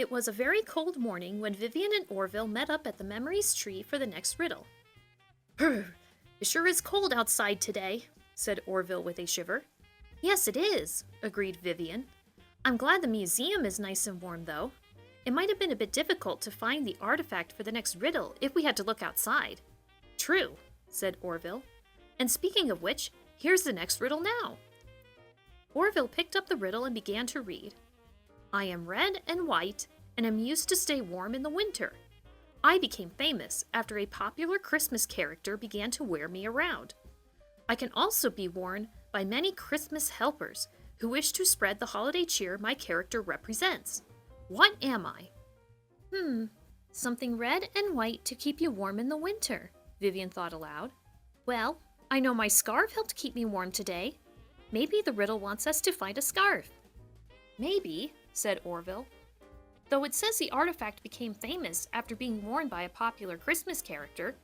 It was a very cold morning when Vivian and Orville met up at the Memories tree for the next riddle. "Brr, it sure is cold outside today," said Orville with a shiver. "Yes, it is," agreed Vivian. "I'm glad the museum is nice and warm, though. It might have been a bit difficult to find the artifact for the next riddle if we had to look outside." "True," said Orville. "And speaking of which, here's the next riddle now." Orville picked up the riddle and began to read. "I am red and white, and am used to stay warm in the winter. I became famous after a popular Christmas character began to wear me around. I can also be worn by many Christmas helpers who wish to spread the holiday cheer my character represents. What am I?" Something red and white to keep you warm in the winter," Vivian thought aloud. "Well, I know my scarf helped keep me warm today. Maybe the riddle wants us to find a scarf." "Maybe," said Orville. "Though it says the artifact became famous after being worn by a popular Christmas character.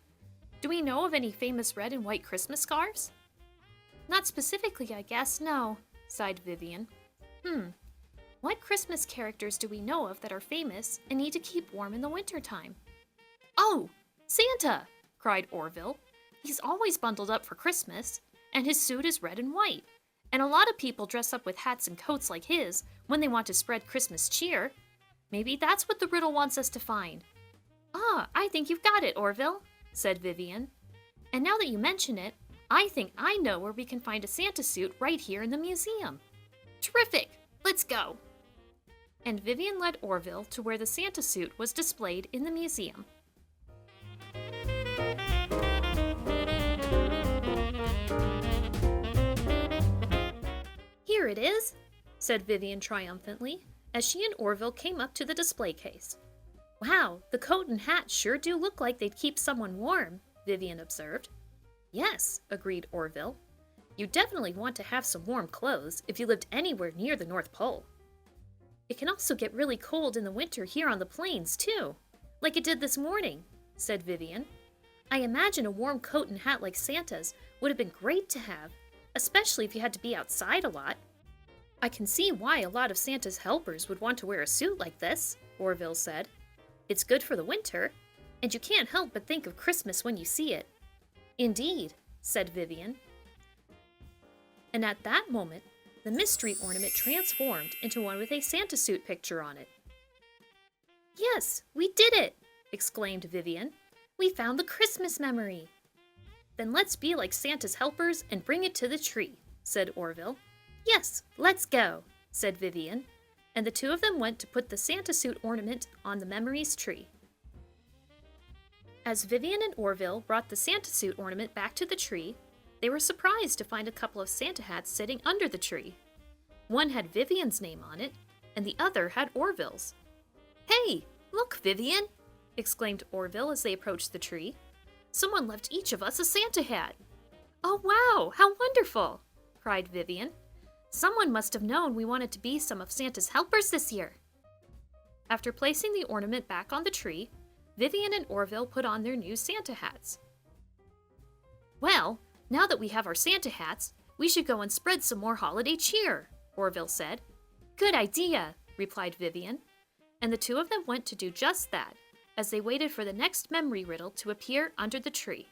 Do we know of any famous red and white Christmas scarves?" "Not specifically, I guess, no," sighed Vivian. What Christmas characters do we know of that are famous and need to keep warm in the wintertime?" "Oh, Santa!" cried Orville. "He's always bundled up for Christmas, and his suit is red and white. And a lot of people dress up with hats and coats like his when they want to spread Christmas cheer. Maybe that's what the riddle wants us to find." "Ah, I think you've got it, Orville," said Vivian. "And now that you mention it, I think I know where we can find a Santa suit right here in the museum." "Terrific! Let's go!" And Vivian led Orville to where the Santa suit was displayed in the museum. "Here it is," said Vivian triumphantly, as she and Orville came up to the display case. "Wow, the coat and hat sure do look like they'd keep someone warm," Vivian observed. "Yes," agreed Orville. "You definitely want to have some warm clothes if you lived anywhere near the North Pole. It can also get really cold in the winter here on the plains, too, like it did this morning," said Vivian. "I imagine a warm coat and hat like Santa's would have been great to have, especially if you had to be outside a lot." "I can see why a lot of Santa's helpers would want to wear a suit like this," Orville said. "It's good for the winter, and you can't help but think of Christmas when you see it." "Indeed," said Vivian. And at that moment, the mystery ornament transformed into one with a Santa suit picture on it. "Yes, we did it!" exclaimed Vivian. "We found the Christmas memory." "Then let's be like Santa's helpers and bring it to the tree," said Orville. "Yes, let's go," said Vivian, and the two of them went to put the Santa suit ornament on the Memories tree. As Vivian and Orville brought the Santa suit ornament back to the tree, they were surprised to find a couple of Santa hats sitting under the tree. One had Vivian's name on it, and the other had Orville's. "Hey, look, Vivian!" exclaimed Orville as they approached the tree. "Someone left each of us a Santa hat." "Oh, wow, how wonderful!" cried Vivian. "Someone must have known we wanted to be some of Santa's helpers this year." After placing the ornament back on the tree, Vivian and Orville put on their new Santa hats. "Well, now that we have our Santa hats, we should go and spread some more holiday cheer," Orville said. "Good idea," replied Vivian, and the two of them went to do just that, as they waited for the next memory riddle to appear under the tree.